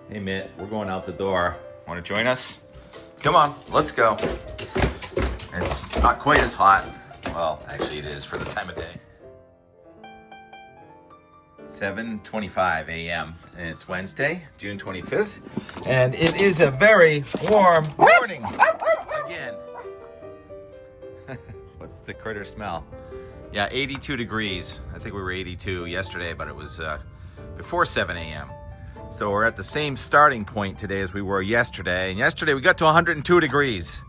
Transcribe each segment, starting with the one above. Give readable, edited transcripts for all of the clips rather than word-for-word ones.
Hey Mitt, we're going out the door. Want to join us? Come on, let's go. It's not quite as hot. Well, actually it is for this time of day. 7:25 a.m. and it's Wednesday, June 25th, and it is a very warm morning again. What's the critter smell? Yeah, 82 degrees. I think we were 82 yesterday, but it was before 7 a.m. So we're at the same starting point today as we were yesterday. And yesterday we got to 102 degrees.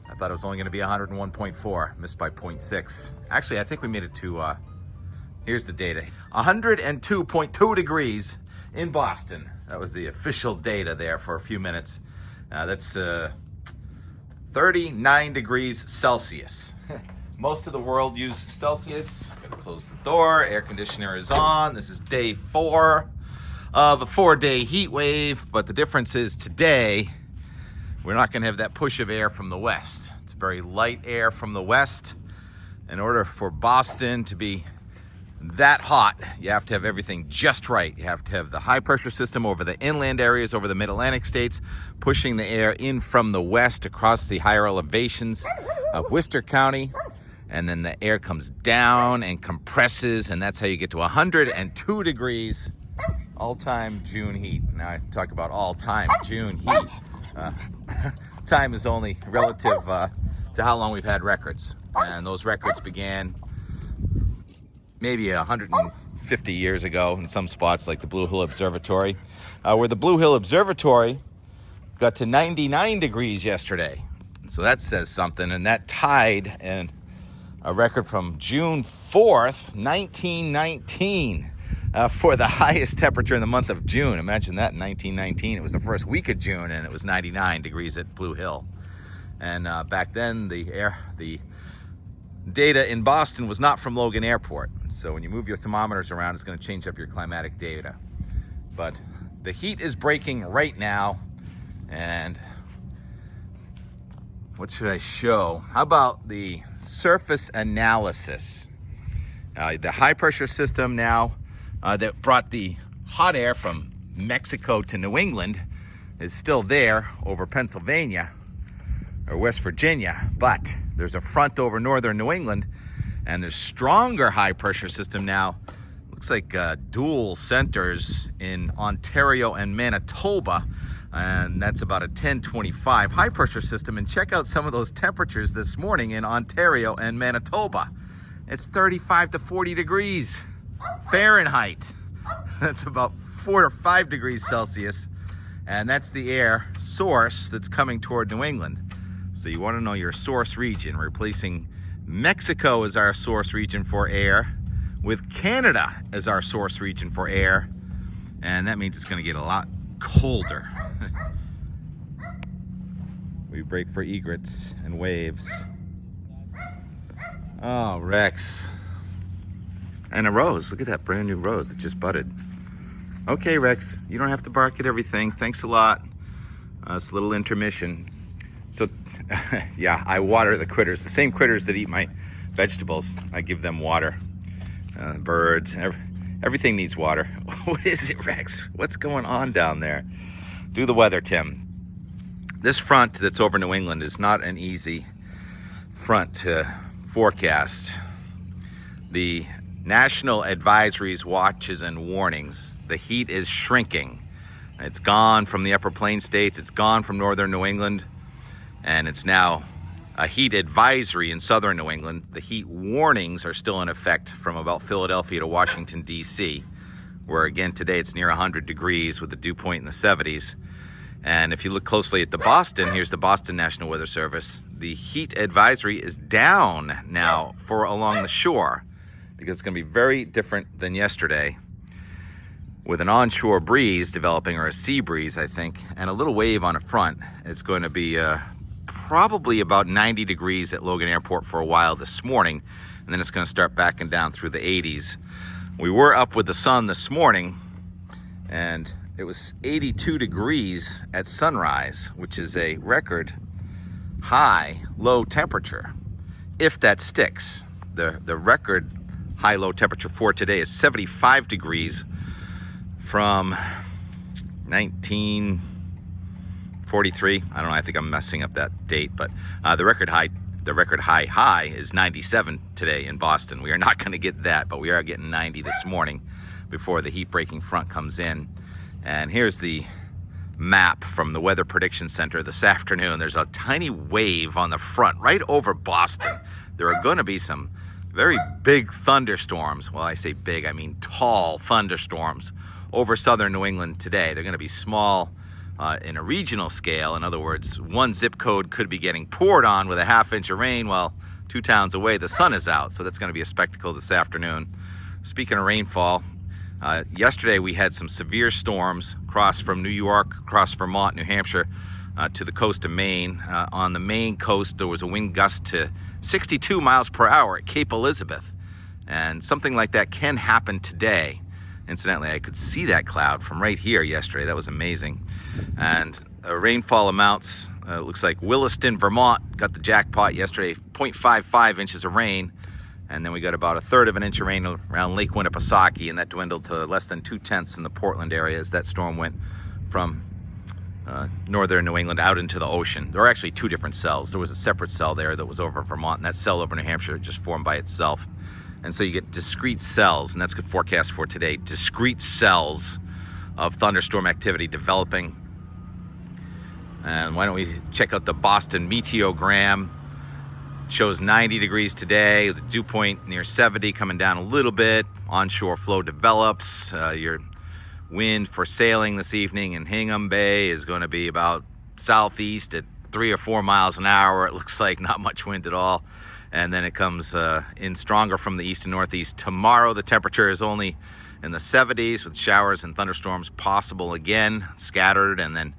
I thought it was only going to be 101.4, missed by 0.6. Actually, I think we made it to, here's the data. 102.2 degrees in Boston. That was the official data there for a few minutes. That's 39 degrees Celsius. Most of the world uses Celsius. Gotta close the door, air conditioner is on. This is day 4 of a 4-day heat wave, but the difference is today we're not going to have that push of air from the west. It's very light air from the west. In order for Boston to be that hot, you have to have everything just right. You have to have the high pressure system over the inland areas, over the mid-Atlantic states, pushing the air in from the west across the higher elevations of Worcester County. And then the air comes down and compresses, and that's how you get to 102 degrees. All-time June heat. Now I talk about all-time June heat. Time is only relative to how long we've had records. And those records began maybe 150 years ago in some spots like the Blue Hill Observatory, where the Blue Hill Observatory got to 99 degrees yesterday. So that says something, and that tied a record from June 4th, 1919. For the highest temperature in the month of June. Imagine that in 1919. It was the first week of June and it was 99 degrees at Blue Hill. And back then the data in Boston was not from Logan Airport. So when you move your thermometers around, it's going to change up your climatic data. But the heat is breaking right now. And what should I show? How about the surface analysis? The high pressure system now that brought the hot air from Mexico to New England is still there over Pennsylvania or West Virginia, but there's a front over northern New England, and there's stronger high pressure system now. Looks like dual centers in Ontario and Manitoba, and that's about a 1025 high pressure system. And check out some of those temperatures this morning in Ontario and Manitoba. It's 35 to 40 degrees Fahrenheit. That's about 4 or 5 degrees Celsius, and that's the air source that's coming toward New England. So you want to know your source region, replacing Mexico as our source region for air with Canada as our source region for air, and that means it's going to get a lot colder. We break for egrets and waves. Oh, Rex. And a rose. Look at that brand new rose that just budded. Okay, Rex, you don't have to bark at everything. Thanks a lot. It's a little intermission. So, yeah, I water the critters. The same critters that eat my vegetables. I give them water. Birds, everything needs water. What is it, Rex? What's going on down there? Do the weather, Tim. This front that's over New England is not an easy front to forecast. The national advisories, watches, and warnings. The heat is shrinking. It's gone from the upper plain states. It's gone from northern New England. And it's now a heat advisory in southern New England. The heat warnings are still in effect from about Philadelphia to Washington, D.C., where again today it's near 100 degrees with the dew point in the 70s. And if you look closely at the Boston, here's the Boston National Weather Service. The heat advisory is down now for along the shore, because it's going to be very different than yesterday, with an onshore breeze developing, or a sea breeze, I think, and a little wave on a front. It's going to be probably about 90 degrees at Logan Airport for a while this morning, and then it's going to start backing down through the 80s. We were up with the sun this morning, and it was 82 degrees at sunrise, which is a record high low temperature, if that sticks. The record high low temperature for today is 75 degrees from 1943. I don't know, I think I'm messing up that date, but the record high is 97 today in Boston. We are not going to get that, but we are getting 90 this morning before the heat breaking front comes in. And here's the map from the Weather Prediction Center this afternoon. There's a tiny wave on the front right over Boston. There are going to be some very big thunderstorms. Well, I say big, I mean tall thunderstorms over southern New England today. They're going to be small in a regional scale. In other words, one zip code could be getting poured on with a half-inch of rain while 2 towns away the sun is out. So that's going to be a spectacle this afternoon. Speaking of rainfall, yesterday we had some severe storms across from New York, across Vermont, New Hampshire, to the coast of Maine. On the Maine coast, there was a wind gust to 62 miles per hour at Cape Elizabeth. And something like that can happen today. Incidentally, I could see that cloud from right here yesterday. That was amazing. And rainfall amounts, looks like Williston, Vermont got the jackpot yesterday, 0.55 inches of rain. And then we got about 1/3 of an inch of rain around Lake Winnipesaukee, and that dwindled to less than 2/10 in the Portland area as that storm went from northern New England out into the ocean. There were actually 2 different cells. There was a separate cell there that was over Vermont, and that cell over New Hampshire just formed by itself. And so you get discrete cells, and that's good forecast for today. Discrete cells of thunderstorm activity developing. And why don't we check out the Boston meteorogram? Shows 90 degrees today, the dew point near 70, coming down a little bit. Onshore flow develops. Your wind for sailing this evening in Hingham Bay is going to be about southeast at 3 or 4 miles an hour. It looks like not much wind at all. And then it comes in stronger from the east and northeast. Tomorrow the temperature is only in the 70s with showers and thunderstorms possible again, scattered. And then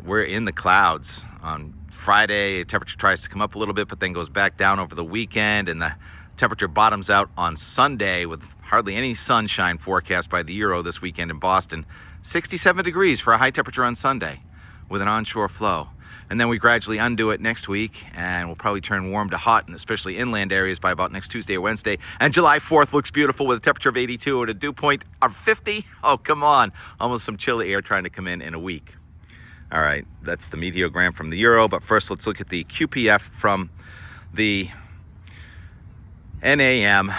we're in the clouds. On Friday, temperature tries to come up a little bit, but then goes back down over the weekend. And the temperature bottoms out on Sunday with hardly any sunshine forecast by the Euro this weekend in Boston. 67 degrees for a high temperature on Sunday with an onshore flow. And then we gradually undo it next week, and we'll probably turn warm to hot, and especially inland areas by about next Tuesday or Wednesday. And July 4th looks beautiful with a temperature of 82 and a dew point of 50. Oh, come on. Almost some chilly air trying to come in a week. All right, that's the meteorogram from the Euro. But first, let's look at the QPF from the NAM.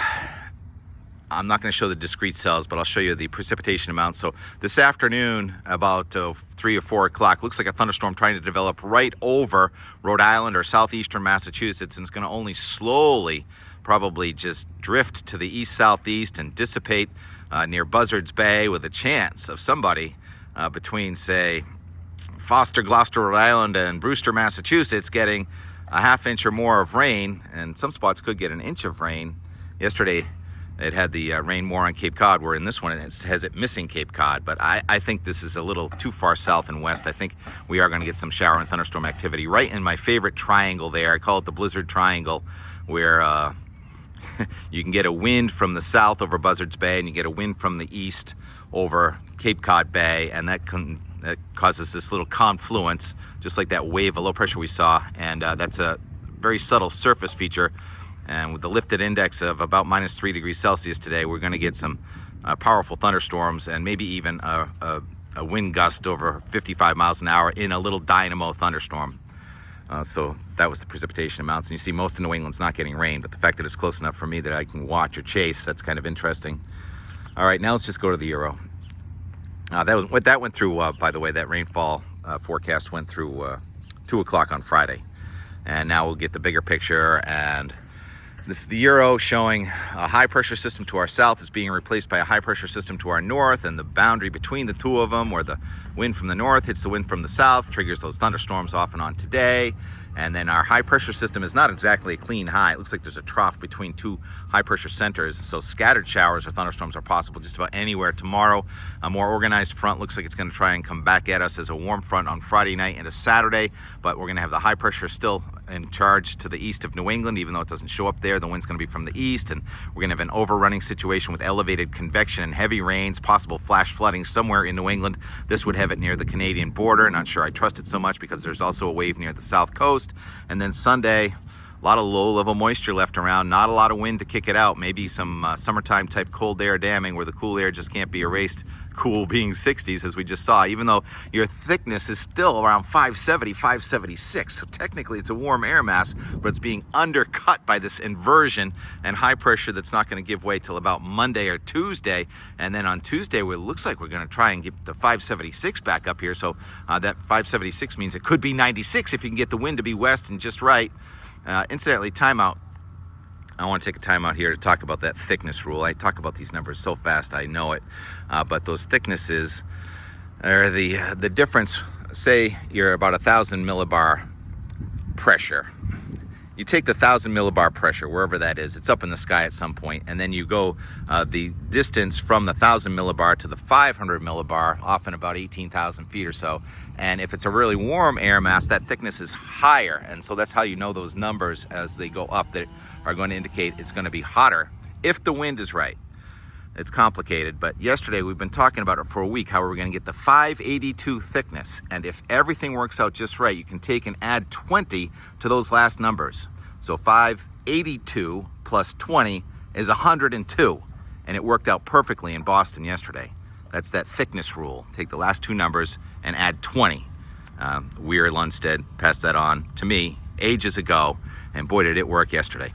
I'm not going to show the discrete cells, but I'll show you the precipitation amount. So this afternoon, about 3 or 4 o'clock, looks like a thunderstorm trying to develop right over Rhode Island or southeastern Massachusetts, and it's going to only slowly probably just drift to the east-southeast and dissipate near Buzzards Bay, with a chance of somebody between, say, Foster, Gloucester, Rhode Island, and Brewster, Massachusetts, getting a half-inch or more of rain, and some spots could get an inch of rain. Yesterday, it had the rain more on Cape Cod, where in this one it has it missing Cape Cod. But I think this is a little too far south and west. I think we are going to get some shower and thunderstorm activity right in my favorite triangle there. I call it the Blizzard Triangle, where you can get a wind from the south over Buzzards Bay, and you get a wind from the east over Cape Cod Bay, and that causes this little confluence, just like that wave of low pressure we saw. And that's a very subtle surface feature. And with the lifted index of about -3 degrees Celsius today, we're going to get some powerful thunderstorms and maybe even a wind gust over 55 miles an hour in a little dynamo thunderstorm. So that was the precipitation amounts. And you see most of New England's not getting rain, but the fact that it's close enough for me that I can watch or chase, that's kind of interesting. All right, now let's just go to the Euro. That went through, by the way, that rainfall forecast went through 2 o'clock on Friday. And now we'll get the bigger picture. And this is the Euro showing a high pressure system to our south is being replaced by a high pressure system to our north, and the boundary between the two of them, where the wind from the north hits the wind from the south, triggers those thunderstorms off and on today. And then our high pressure system is not exactly a clean high. It looks like there's a trough between 2 high pressure centers. So scattered showers or thunderstorms are possible just about anywhere tomorrow. A more organized front looks like it's going to try and come back at us as a warm front on Friday night into Saturday. But we're going to have the high pressure still in charge to the east of New England, even though it doesn't show up there. The wind's going to be from the east, and we're going to have an overrunning situation with elevated convection and heavy rains, possible flash flooding somewhere in New England. This would have it near the Canadian border. Not sure I trust it so much because there's also a wave near the south coast. And then Sunday, A lot of low-level moisture left around, not a lot of wind to kick it out. Maybe some summertime type cold air damming where the cool air just can't be erased. Cool being 60s, as we just saw, even though your thickness is still around 570, 576. So technically it's a warm air mass, but it's being undercut by this inversion and high pressure that's not going to give way till about Monday or Tuesday. And then on Tuesday, it looks like we're going to try and get the 576 back up here. So that 576 means it could be 96 if you can get the wind to be west and just right. Incidentally, timeout. I want to take a timeout here to talk about that thickness rule. I talk about these numbers so fast, I know it. But those thicknesses are the difference. Say you're about 1,000 millibar pressure. You take the 1,000 millibar pressure, wherever that is, it's up in the sky at some point, and then you go the distance from the 1,000 millibar to the 500 millibar, often about 18,000 feet or so. And if it's a really warm air mass, that thickness is higher. And so that's how you know those numbers as they go up that are going to indicate it's going to be hotter if the wind is right. It's complicated, but yesterday we've been talking about it for a week, how we're going to get the 582 thickness. And if everything works out just right, you can take and add 20 to those last numbers. So 582 plus 20 is 102. And it worked out perfectly in Boston yesterday. That's that thickness rule. Take the last two numbers and add 20. Weir Lundstedt passed that on to me ages ago, and boy, did it work yesterday.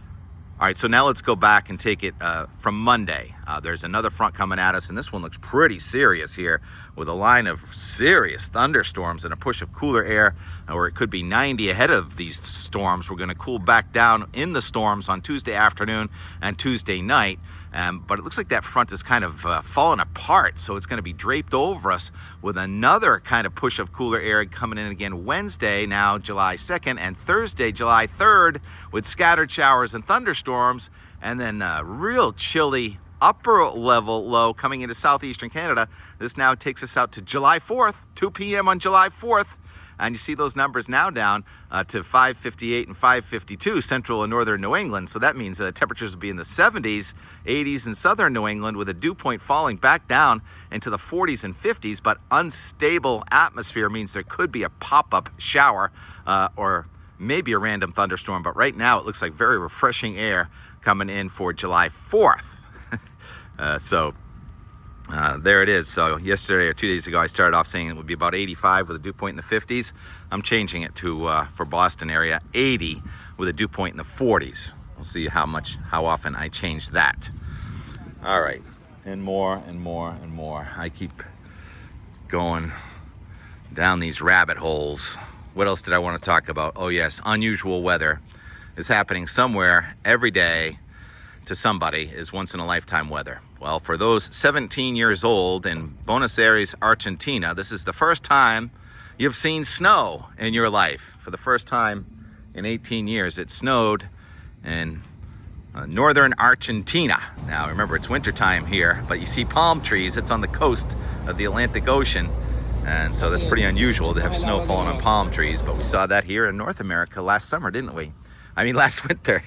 All right, so now let's go back and take it from Monday. There's another front coming at us, and this one looks pretty serious here with a line of serious thunderstorms and a push of cooler air, or it could be 90 ahead of these storms. We're going to cool back down in the storms on Tuesday afternoon and Tuesday night. But it looks like that front is kind of falling apart, so it's going to be draped over us with another kind of push of cooler air coming in again Wednesday, now July 2nd, and Thursday, July 3rd, with scattered showers and thunderstorms, and then real chilly upper level low coming into southeastern Canada. This now takes us out to July 4th, 2 p.m. on July 4th. And you see those numbers now down to 558 and 552 central and northern New England. So that means temperatures will be in the 70s, 80s in southern New England, with a dew point falling back down into the 40s and 50s. But unstable atmosphere means there could be a pop-up shower or maybe a random thunderstorm. But right now it looks like very refreshing air coming in for July 4th. There it is. So yesterday or 2 days ago, I started off saying it would be about 85 with a dew point in the 50s. I'm changing it to, for Boston area, 80 with a dew point in the 40s. We'll see how often I change that. All right, and more and more and more. I keep going down these rabbit holes. What else did I want to talk about? Oh yes, unusual weather is happening somewhere every day to somebody is once in a lifetime weather. Well, for those 17 years old in Buenos Aires, Argentina, this is the first time you've seen snow in your life. For the first time in 18 years, it snowed in northern Argentina. Now, remember, it's wintertime here, but you see palm trees. It's on the coast of the Atlantic Ocean. And so that's pretty unusual to have snow falling on palm trees. But we saw that here in North America last summer, didn't we? I mean, last winter.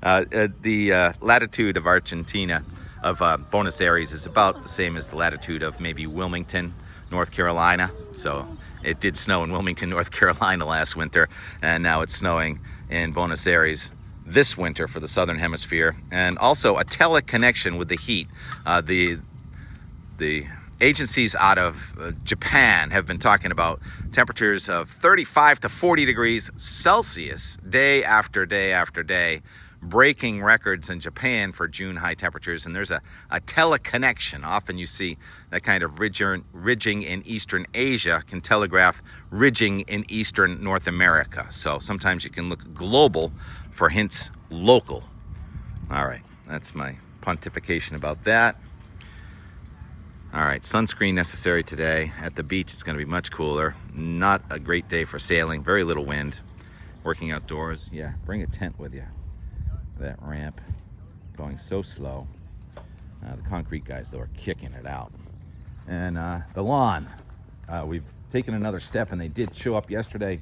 The latitude of Argentina, of Buenos Aires, is about the same as the latitude of maybe Wilmington, North Carolina. So it did snow in Wilmington, North Carolina last winter, and now it's snowing in Buenos Aires this winter for the southern hemisphere. And also a teleconnection with the heat. The agencies out of Japan have been talking about temperatures of 35 to 40 degrees Celsius day after day after day, breaking records in Japan for June high temperatures. And there's a teleconnection. Often you see that kind of ridging in Eastern Asia can telegraph ridging in Eastern North America. So sometimes you can look global for hints local. All right, that's my pontification about that. All right, sunscreen necessary today. At the beach, it's going to be much cooler. Not a great day for sailing. Very little wind. Working outdoors, yeah, bring a tent with you. That ramp going so slow. The concrete guys, though, are kicking it out. And the lawn, we've taken another step, and they did show up yesterday.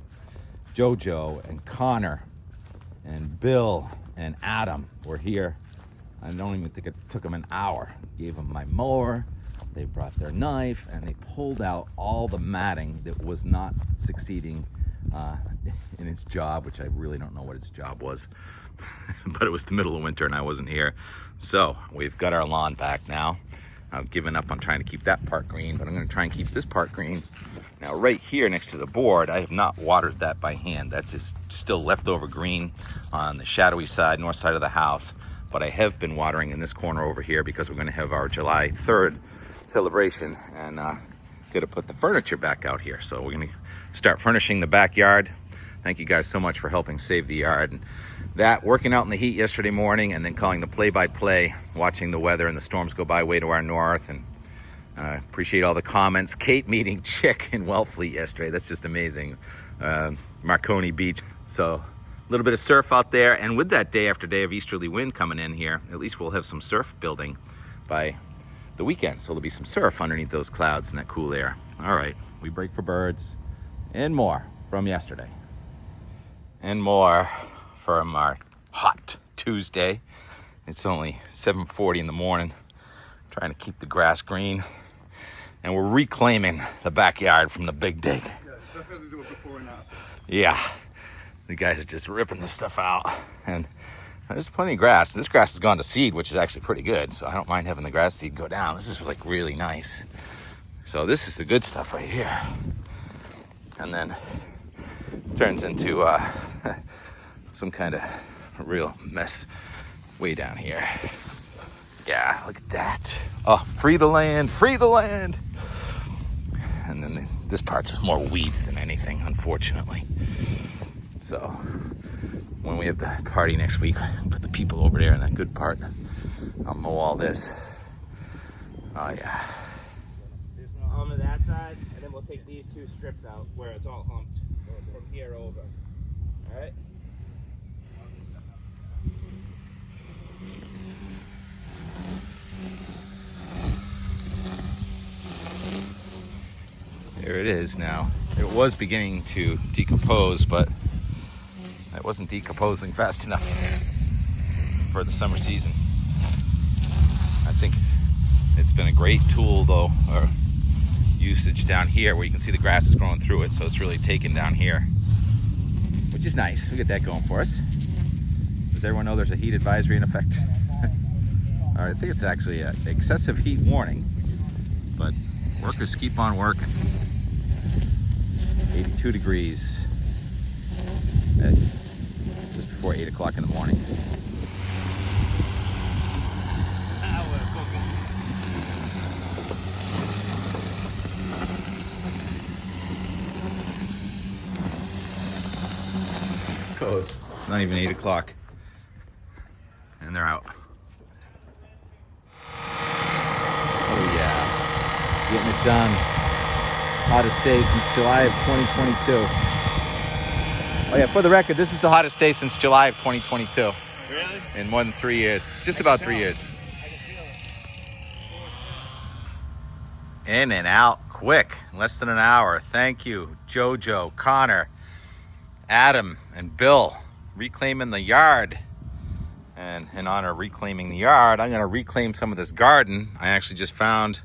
Jojo and Connor and Bill and Adam were here. I don't even think it took them an hour. Gave them my mower. They brought their knife, and they pulled out all the matting that was not succeeding in its job, which I really don't know what its job was. But it was the middle of winter and I wasn't here. So we've got our lawn back now. I've given up on trying to keep that part green, but I'm going to try and keep this part green. Now right here next to the board, I have not watered that by hand. That's just still leftover green on the shadowy side, north side of the house. But I have been watering in this corner over here because we're going to have our July 3rd celebration and going to put the furniture back out here. So we're going to start furnishing the backyard. Thank you guys so much for helping save the yard. And that, working out in the heat yesterday morning and then calling the play-by-play, watching the weather and the storms go by way to our north. And appreciate all the comments. Kate meeting Chick in Wellfleet yesterday. That's just amazing. Marconi Beach. So a little bit of surf out there. And with that day after day of easterly wind coming in here, at least we'll have some surf building by the weekend. So there'll be some surf underneath those clouds in that cool air. All right, we break for birds and more from yesterday. And more from our hot Tuesday. It's only 7:40 in the morning. Trying to keep the grass green. And we're reclaiming the backyard from the big dig. Yeah, definitely do it before and after. Yeah, the guys are just ripping this stuff out. And there's plenty of grass. This grass has gone to seed, which is actually pretty good. So I don't mind having the grass seed go down. This is like really nice. So this is the good stuff right here. And then turns into some kind of real mess way down here. Yeah, look at that. Oh, free the land, free the land. And then this part's more weeds than anything, unfortunately. So when we have the party next week, put the people over there in that good part. I'll mow all this. Oh yeah. There's no hump on that side, and then we'll take these two strips out where it's all humped from here over. All right. There it is now. It was beginning to decompose, but it wasn't decomposing fast enough for the summer season. I think it's been a great tool though, or usage down here where you can see the grass is growing through it, so it's really taken down here, which is nice. We get that going for us. Does everyone know there's a heat advisory in effect? All right, I think it's actually an excessive heat warning, but workers keep on working. 82 degrees at just before 8 o'clock in the morning. Goes. It's not even 8 o'clock. And they're out. Oh yeah. Getting it done. Hottest day since July of 2022. Oh yeah, for the record, this is the hottest day since July of 2022. Really? In more than 3 years. Just about 3 years. I can feel it. In and out quick. Less than an hour. Thank you, Jojo, Connor, Adam, and Bill. Reclaiming the yard. And in honor of reclaiming the yard, I'm going to reclaim some of this garden. I actually just found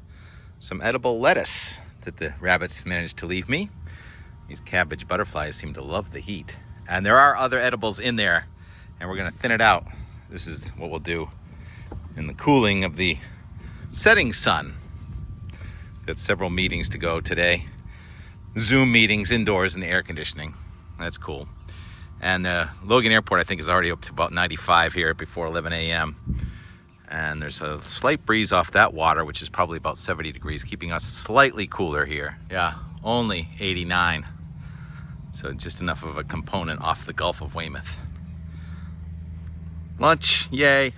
some edible lettuce that the rabbits managed to leave me. These cabbage butterflies seem to love the heat. And there are other edibles in there, and we're gonna thin it out. This is what we'll do in the cooling of the setting sun. Got several meetings to go today. Zoom meetings indoors in the air conditioning. That's cool. And Logan Airport, I think, is already up to about 95 here before 11 a.m. And there's a slight breeze off that water, which is probably about 70 degrees, keeping us slightly cooler here. Yeah, only 89. So just enough of a component off the Gulf of Weymouth. Lunch, yay.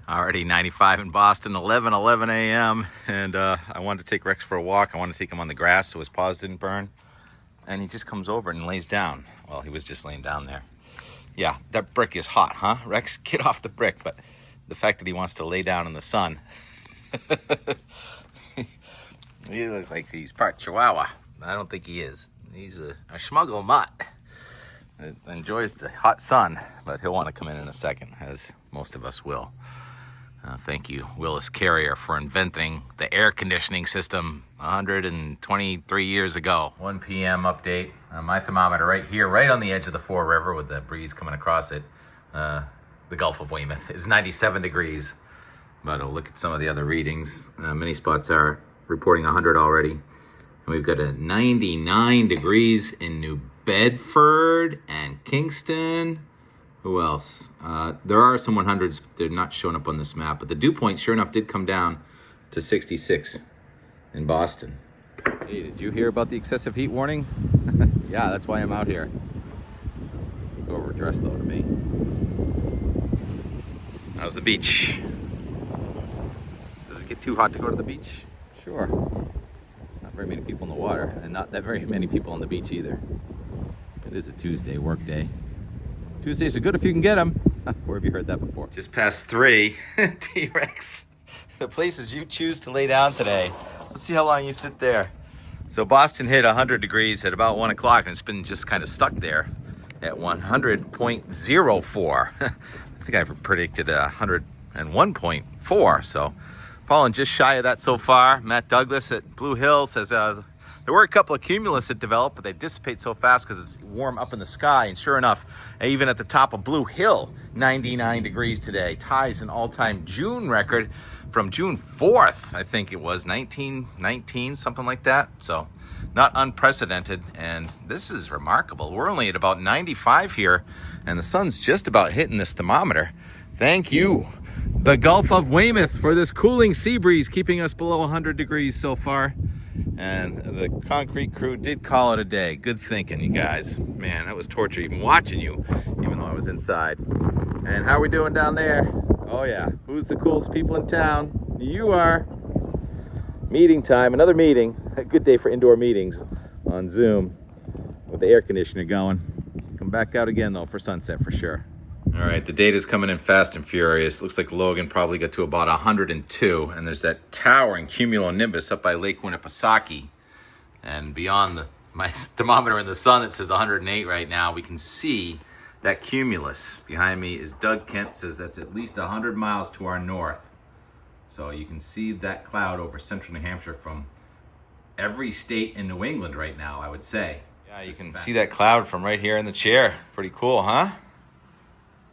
Already 95 in Boston, 11 a.m. And I wanted to take Rex for a walk. I wanted to take him on the grass so his paws didn't burn. And he just comes over and lays down. Well, he was just laying down there. Yeah, that brick is hot, huh? Rex, get off the brick. But the fact that he wants to lay down in the sun. He looks like he's part Chihuahua. I don't think he is. He's a schmuggle mutt. Enjoys the hot sun, but he'll want to come in a second, as most of us will. Thank you, Willis Carrier, for inventing the air conditioning system 123 years ago. 1 p.m. update. My thermometer right here, right on the edge of the Fore River with the breeze coming across it. The Gulf of Weymouth is 97 degrees. But I'll look at some of the other readings. Many spots are reporting 100 already. And we've got a 99 degrees in New Bedford and Kingston. Who else? There are some 100s. They're not showing up on this map. But the dew point, sure enough, did come down to 66 in Boston. Hey, did you hear about the excessive heat warning? Yeah, that's why I'm out here. Go overdressed though to me. How's the beach? Does it get too hot to go to the beach? Sure. Not very many people in the water, and not that very many people on the beach either. It is a Tuesday, work day. Tuesdays are good if you can get them. Where have you heard that before? Just past 3. T-Rex. The places you choose to lay down today. Let's see how long you sit there. So Boston hit 100 degrees at about 1 o'clock, and it's been just kind of stuck there at 100.04. I think I've predicted 101.4, so falling just shy of that so far. Matt Douglas at Blue Hill says there were a couple of cumulus that developed, but they dissipate so fast because it's warm up in the sky. And sure enough, even at the top of Blue Hill, 99 degrees today. Ties an all-time June record from June 4th, I think it was, 1919, something like that. So not unprecedented, and this is remarkable. We're only at about 95 here, and the sun's just about hitting this thermometer. Thank you, the Gulf of Weymouth, for this cooling sea breeze, keeping us below 100 degrees so far. And the concrete crew did call it a day. Good thinking, you guys. Man, that was torture even watching you, even though I was inside. And how are we doing down there? Oh yeah, who's the coolest people in town? You are. Meeting time, another meeting. A good day for indoor meetings on Zoom with the air conditioner going. Come back out again though for sunset for sure. All right, the data's coming in fast and furious. Looks like Logan probably got to about 102, and there's that towering cumulonimbus up by Lake Winnipesaukee. And beyond my thermometer in the sun that says 108 right now, we can see that cumulus. Behind me is Doug Kent, says that's at least 100 miles to our north. So you can see that cloud over central New Hampshire from every state in New England right now, I would say. Yeah, you can see that cloud from right here in the chair. Pretty cool, huh?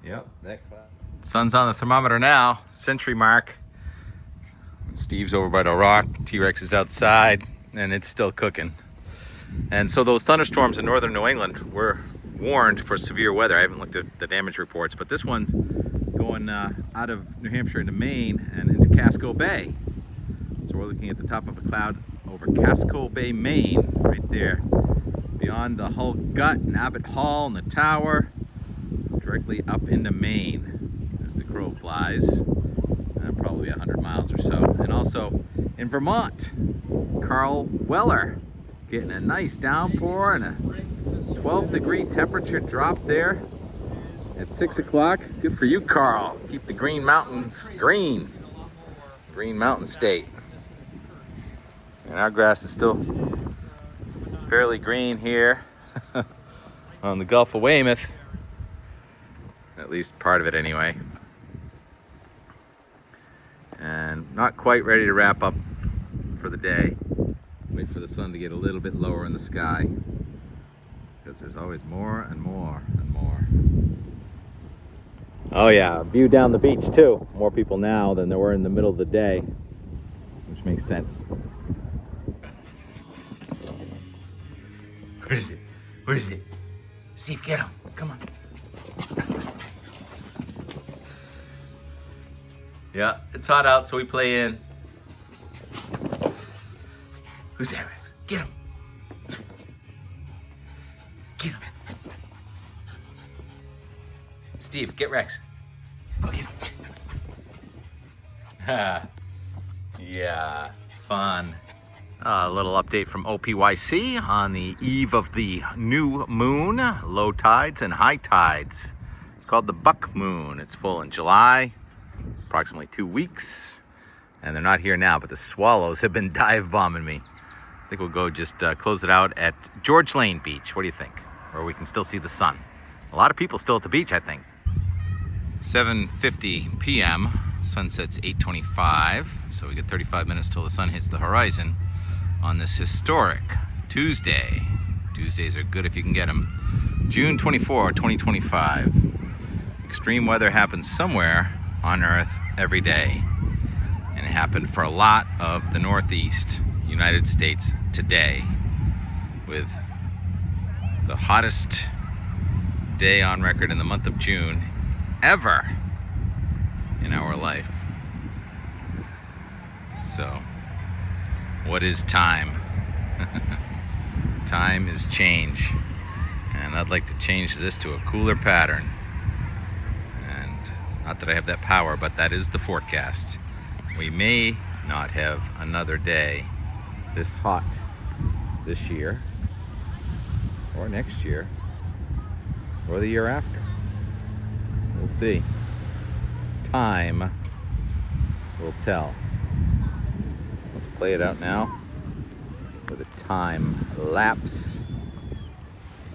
Yep, that cloud. Sun's on the thermometer now, century mark. Steve's over by the rock, T-Rex is outside, and it's still cooking. And so those thunderstorms in northern New England were warned for severe weather. I haven't looked at the damage reports, but this one's going out of New Hampshire into Maine and into Casco Bay. So we're looking at the top of a cloud over Casco Bay, Maine, right there. Beyond the Hull Gut and Abbott Hall and the tower, directly up into Maine as the crow flies. Probably 100 miles or so. And also in Vermont, Carl Weller getting a nice downpour and a 12-degree temperature drop there at 6 o'clock. Good for you, Carl. Keep the Green Mountains green. Green Mountain State. And our grass is still fairly green here on the Gulf of Weymouth. At least part of it anyway. And not quite ready to wrap up for the day. Wait for the sun to get a little bit lower in the sky, because there's always more and more and more. Oh yeah, view down the beach too. More people now than there were in the middle of the day, which makes sense. Where is it? Where is it? Steve, get him. Come on. Yeah, it's hot out, so we play in. Who's there, Rex? Get him. Get him. Steve, get Rex. Go get him. Yeah, fun. A little update from OPYC on the eve of the new moon, low tides and high tides. It's called the Buck Moon. It's full in July. Approximately 2 weeks, and they're not here now, but the swallows have been dive bombing me. I think we'll go just close it out at George Lane Beach. What do you think? Where we can still see the sun. A lot of people still at the beach, I think. 7:50 p.m. Sunset's 8:25, so we get 35 minutes till the sun hits the horizon. on this historic Tuesday. Tuesdays are good if you can get them. June 24, 2025. Extreme weather happens somewhere on Earth every day. And it happened for a lot of the Northeast United States today, with the hottest day on record in the month of June ever in our life. So, what is time? Time is change. And I'd like to change this to a cooler pattern. And not that I have that power, but that is the forecast. We may not have another day this hot this year, or next year, or the year after. We'll see. Time will tell. Let's play it out now with a time lapse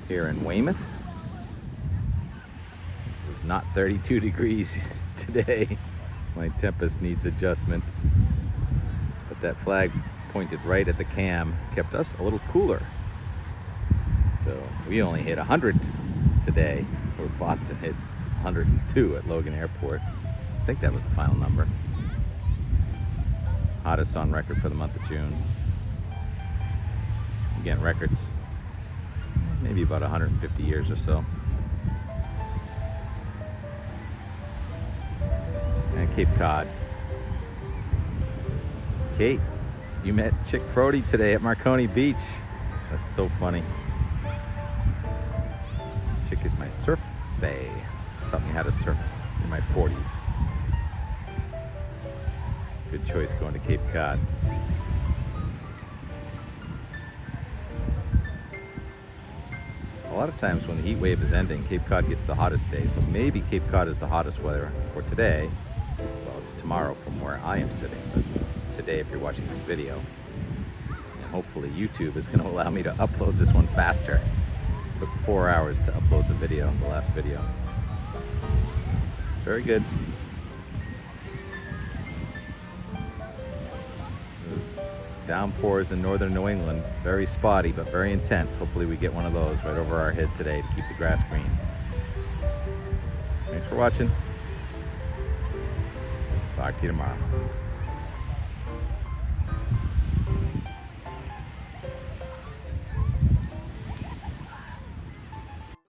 here in Weymouth. It's not 32 degrees today. My tempest needs adjustment, but that flag pointed right at the cam kept us a little cooler. So we only hit 100 today, where Boston hit 102 at Logan Airport. I think that was the final number. Hottest on record for the month of June. Again, records maybe about 150 years or so. And Cape Cod. Kate, you met Chick Frody today at Marconi Beach. That's so funny. Chick is my surf say. Taught me how to surf in my 40s. Good choice going to Cape Cod. A lot of times when the heat wave is ending, Cape Cod gets the hottest day. So maybe Cape Cod is the hottest weather for today. Well, it's tomorrow from where I am sitting, but it's today if you're watching this video. And hopefully YouTube is going to allow me to upload this one faster. It took 4 hours to upload the video, the last video. Very good. Those downpours in northern New England, very spotty but very intense. Hopefully we get one of those right over our head today to keep the grass green. Thanks for watching. Talk to you tomorrow.